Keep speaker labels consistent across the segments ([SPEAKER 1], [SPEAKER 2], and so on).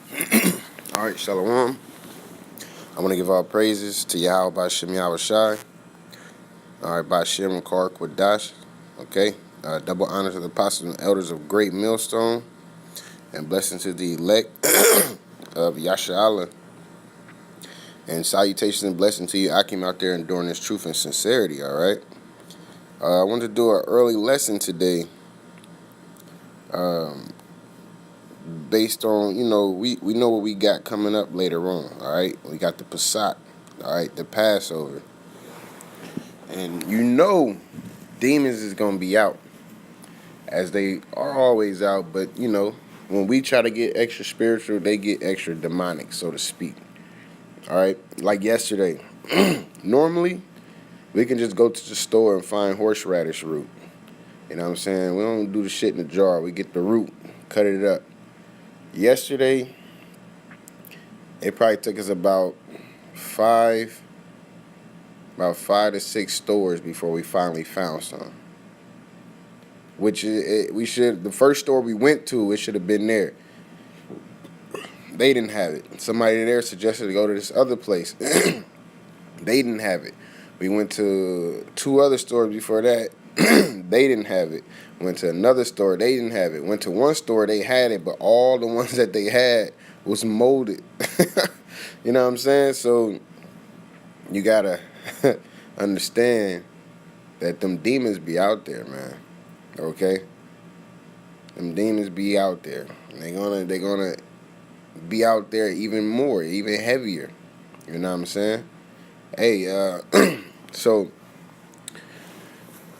[SPEAKER 1] All right, Shalom. I want to give all praises to Yahawah, bahasham, Yahawashi. All right, bahasham, qadash. Okay. Double honor to the apostles and elders of Great Millstone, and blessing to the elect of Yasharallah. And salutations and blessing to you. I came out there enduring this truth and sincerity. All right. I want to do an early lesson today. Based on, we know what we got coming up later on, all right? We got the Passat, all right, the Passover. And demons is going to be out, as they are always out, but, when we try to get extra spiritual, they get extra demonic, so to speak, all right? Like yesterday, normally, we can just go to the store and find horseradish root, you know what I'm saying? We don't do the shit in the jar. We get the root, cut it up. Yesterday, it probably took us about five to six stores before we finally found some. Which the first store we went to, it should have been there. They didn't have it. Somebody there suggested to go to this other place. They didn't have it. We went to two other stores before that. They didn't have it. Went to another store, they didn't have it. Went to one store, they had it, but all the ones that they had was molded. You know what I'm saying? So you gotta understand that them demons be out there, man. Okay? Them demons be out there. They're gonna be out there even more, even heavier. You know what I'm saying? Hey, so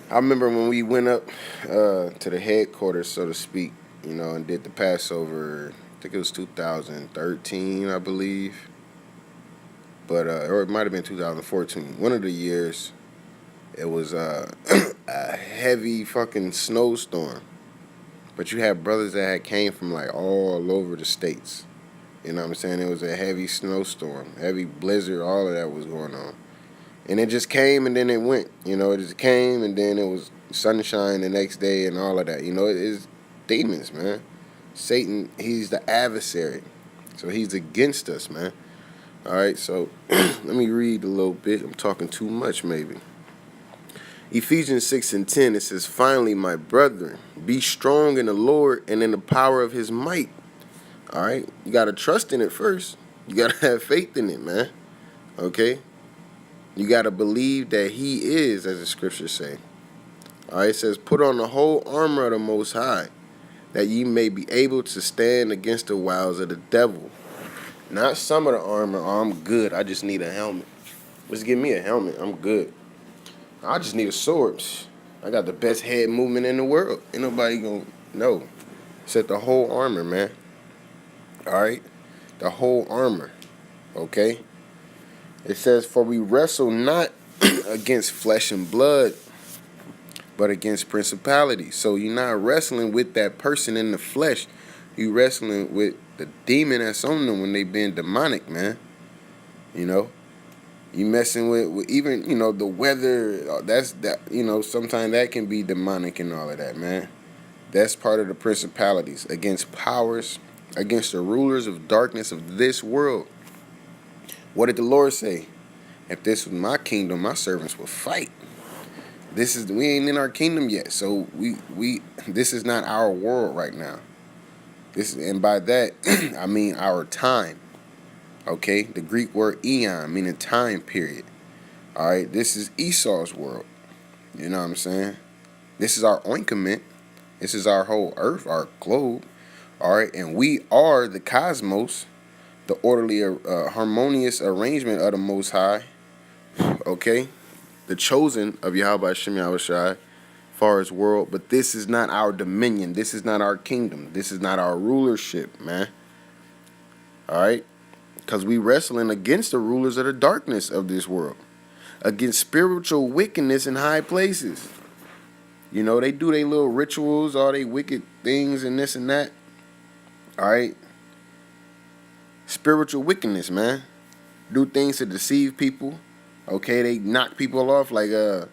[SPEAKER 1] I remember when we went up to the headquarters, so to speak, and did the Passover. I think it was 2013, I believe. But or it might have been 2014. One of the years, it was a heavy fucking snowstorm. But you had brothers that had came from like all over the states. You know what I'm saying? It was a heavy snowstorm, heavy blizzard, all of that was going on. And it just came and then it went. It just came and then it was sunshine the next day and all of that. It is demons, man. Satan, he's the adversary. So he's against us, man. All right, so let me read a little bit. I'm talking too much, maybe. Ephesians 6:10, it says, "Finally, my brethren, be strong in the Lord and in the power of his might." All right, you got to trust in it first. You got to have faith in it, man. Okay? You got to believe that he is, as the scriptures say. All right, it says, "Put on the whole armor of the Most High, that ye may be able to stand against the wiles of the devil." Not some of the armor. Oh, I'm good. I just need a helmet. Just give me a helmet. I'm good. I just need a sword. I got the best head movement in the world. Ain't nobody gonna know. Except the whole armor, man. All right? The whole armor. Okay? It says, "For we wrestle not against flesh and blood, but against principalities." So you're not wrestling with that person in the flesh. You wrestling with the demon that's on them when they being demonic, man. You messing with even, the weather. That's that. Sometimes that can be demonic and all of that, man. That's part of the principalities, against powers, against the rulers of darkness of this world. What did the Lord say? If this was my kingdom, my servants would fight. We ain't in our kingdom yet, so we this is not our world right now. And by that I mean our time. Okay, the Greek word eon, meaning time period. All right, this is Esau's world. You know what I'm saying? This is our ointment. This is our whole earth, our globe. All right, and we are the cosmos, the orderly, harmonious arrangement of the Most High. Okay, the chosen of Yahawah Yahawashi, far as world. But this is not our dominion. This is not our kingdom. This is not our rulership, man. All right, because we wrestling against the rulers of the darkness of this world, against spiritual wickedness in high places. They do their little rituals, all they wicked things and this and that. All right, spiritual wickedness, man. Do things to deceive people. Okay, they knock people off. Like I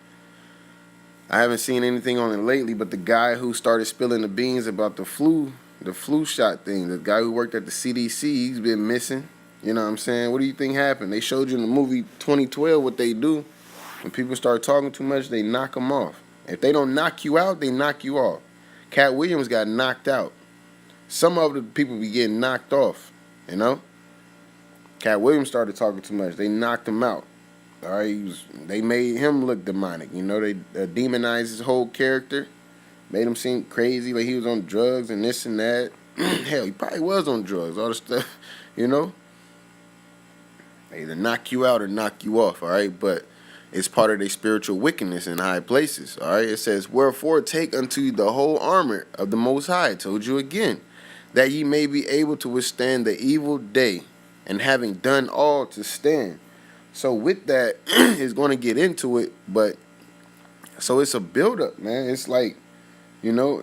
[SPEAKER 1] haven't seen anything on it lately, but the guy who started spilling the beans about the flu, The flu shot thing. The guy who worked at the CDC, he's been missing. You know what I'm saying? What do you think happened? They showed you in the movie 2012 what they do. When people start talking too much, they knock them off. If they don't knock you out, they knock you off. Cat Williams got knocked out. Some of the people be getting knocked off, you know? Cat Williams started talking too much. They knocked him out. All right, they made him look demonic. You know, they demonized his whole character. Made him seem crazy, like he was on drugs and this and that. Hell, he probably was on drugs, all the stuff, you know? They either knock you out or knock you off, all right? But it's part of their spiritual wickedness in high places, all right? It says, wherefore take unto you the whole armor of the Most High. I told you again, that ye may be able to withstand the evil day, and having done all to stand. So with that, it's going to get into it, but so it's a build-up, man. It's like, you know,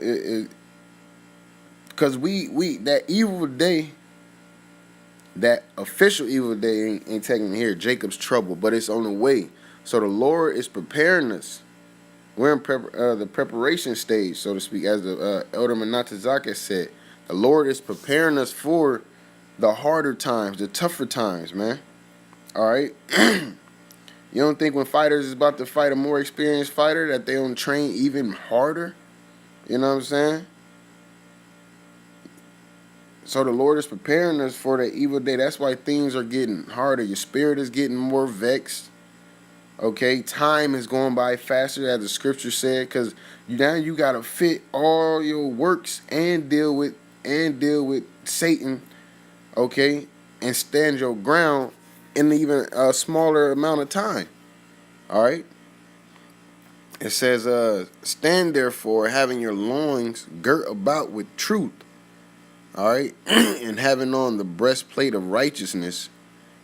[SPEAKER 1] because we that evil day, that official evil day ain't taking here, Jacob's trouble, but it's on the way. So the Lord is preparing us. We're in the preparation stage, so to speak, as the Elder Manatazaka said. The Lord is preparing us for the harder times, the tougher times, man. All right? You don't think when fighters is about to fight a more experienced fighter that they don't train even harder? You know what I'm saying? So the Lord is preparing us for the evil day. That's why things are getting harder. Your spirit is getting more vexed. Okay? Time is going by faster, as the scripture said, because now you got to fit all your works and deal with Satan, okay, and stand your ground in even a smaller amount of time. All right. It says, stand therefore, having your loins girt about with truth. All right. And having on the breastplate of righteousness,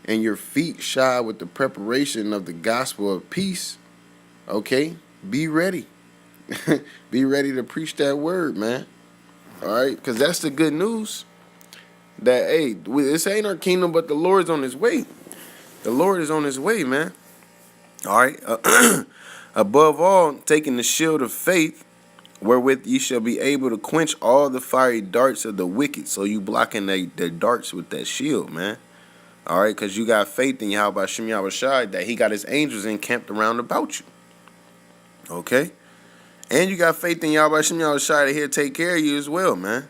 [SPEAKER 1] and your feet shod with the preparation of the gospel of peace. Okay. Be ready. Be ready to preach that word, man. All right. Because that's the good news. That, hey, this ain't our kingdom, but the Lord's on his way. The Lord is on his way, man. All right. Above all, taking the shield of faith, wherewith ye shall be able to quench all the fiery darts of the wicked. So you blocking their darts with that shield, man. All right, because you got faith in Yahawashi, that he got his angels encamped around about you. Okay? And you got faith in Yahawashi that he'll take care of you as well, man.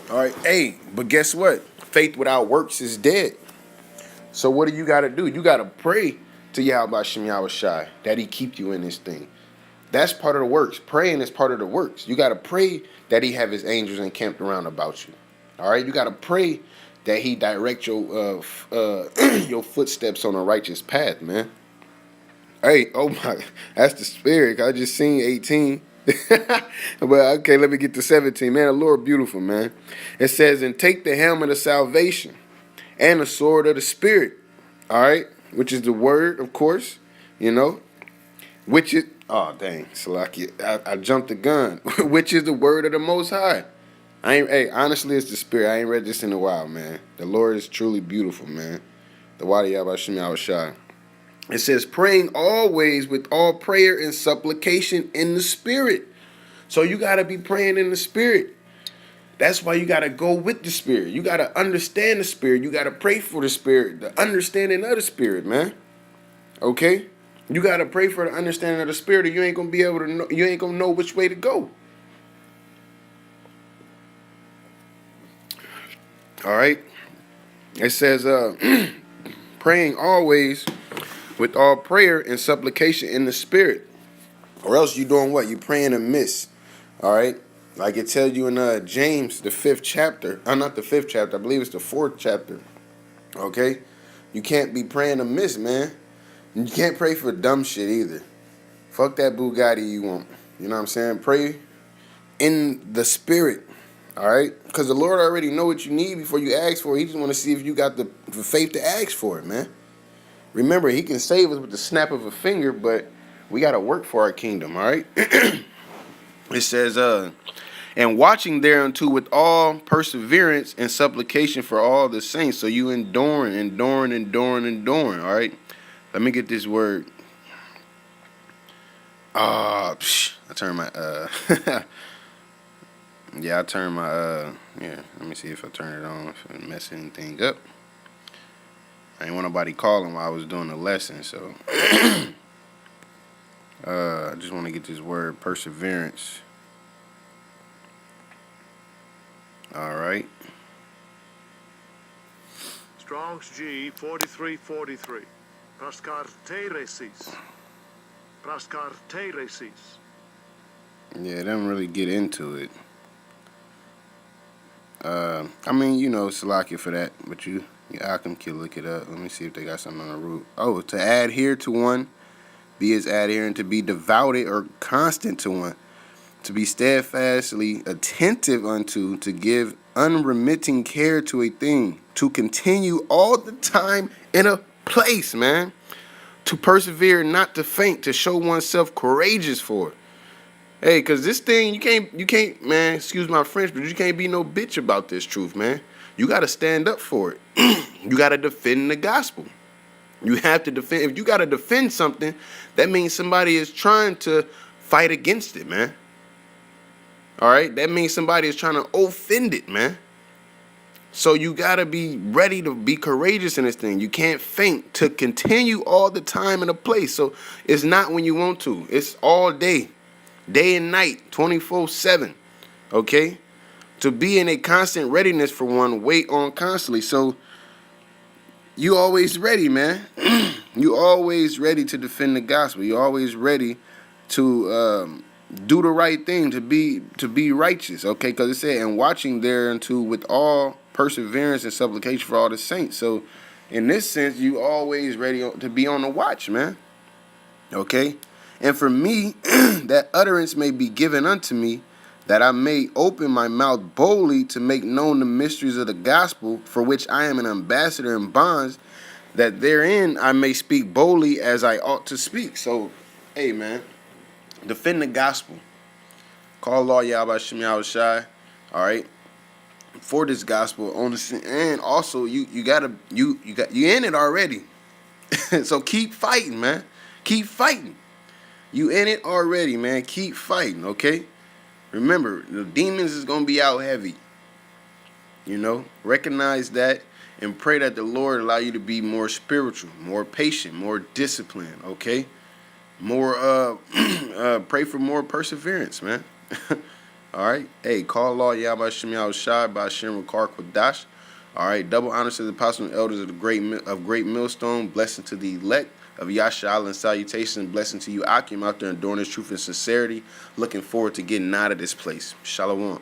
[SPEAKER 1] All right, hey, but guess what? Faith without works is dead. So what do you got to do? You got to pray to Yahawashi that he keep you in this thing. That's part of the works. Praying is part of the works. You got to pray that he have his angels encamped around about you. All right, you got to pray that he direct your your footsteps on a righteous path, man. Hey, oh my, that's the spirit. I just seen 18. Well, okay, let me get to 17. Man, the Lord beautiful, man. It says, and take the helmet of salvation and the sword of the Spirit. All right, which is the word, of course, you know, which is, oh, dang, Salaki, I jumped the gun, which is the word of the Most High. Hey, honestly, it's the Spirit. I ain't read this in a while, man. The Lord is truly beautiful, man. The Wadi Yahawashi. It says, praying always with all prayer and supplication in the Spirit. So you got to be praying in the Spirit. That's why you got to go with the Spirit. You got to understand the Spirit. You got to pray for the Spirit, the understanding of the Spirit, man. Okay? You got to pray for the understanding of the Spirit, or you ain't going to be able to know, you ain't going to know which way to go. All right? It says, praying always with all prayer and supplication in the Spirit. Or else you doing what? You praying amiss. All right? Like it tells you in James, the 5th chapter. Not the 5th chapter. I believe it's the 4th chapter. Okay? You can't be praying amiss, man. You can't pray for dumb shit either. Fuck that Bugatti you want. You know what I'm saying? Pray in the Spirit. All right? Because the Lord already know what you need before you ask for it. He just want to see if you got the faith to ask for it, man. Remember, he can save us with the snap of a finger, but we got to work for our kingdom, all right? It says, and watching thereunto with all perseverance and supplication for all the saints. So you enduring, all right? Let me get this word. I turned my, Yeah, I turned my yeah. Let me see if I turn it on. If it mess anything up. I ain't want nobody calling while I was doing the lesson, so I just want to get this word perseverance. All right.
[SPEAKER 2] Strong's G 4343. Praskarteresis. Praskarteresis.
[SPEAKER 1] Yeah, they don't really get into it. I mean, you know, Salakia for that, but you Akim can look it up. Let me see if they got something on the root. Oh, to adhere to one, be as adherent, to be devoted or constant to one, to be steadfastly attentive unto, to give unremitting care to a thing, to continue all the time in a place, man, to persevere, not to faint, to show oneself courageous for it. Hey, cause this thing you can't, man. Excuse my French, but you can't be no bitch about this truth, man. You gotta stand up for it. You gotta defend the gospel. You have to defend. If you gotta defend something, that means somebody is trying to fight against it, man. All right, that means somebody is trying to offend it, man. So you gotta be ready to be courageous in this thing. You can't faint, to continue all the time in a place. So it's not when you want to. It's all day. Day and night, 24/7, okay? To be in a constant readiness for one, wait on constantly. So you always ready, man. You always ready to defend the gospel. You always ready to do the right thing, to be righteous, okay? Because it said, and watching thereunto with all perseverance and supplication for all the saints. So in this sense, you always ready to be on the watch, man, okay? And for me, that utterance may be given unto me, that I may open my mouth boldly to make known the mysteries of the gospel, for which I am an ambassador in bonds, that therein I may speak boldly as I ought to speak. So, hey, man, defend the gospel. Call law Yahawashi, Yahawashi, all right, for this gospel on the, and also you in it already. So keep fighting, man. Keep fighting. You in it already, man. Keep fighting, okay? Remember, the demons is going to be out heavy. You know? Recognize that and pray that the Lord allow you to be more spiritual, more patient, more disciplined, okay? More, pray for more perseverance, man. All right? Hey, call law Yahawashi Yahawashi by Hashem qadash. All right? Double honors to the apostles and elders of the great millstone. Blessing to the elect of Yasha and salutation and blessing to you, Akim, out there enduring this truth and sincerity. Looking forward to getting out of this place. Shalom.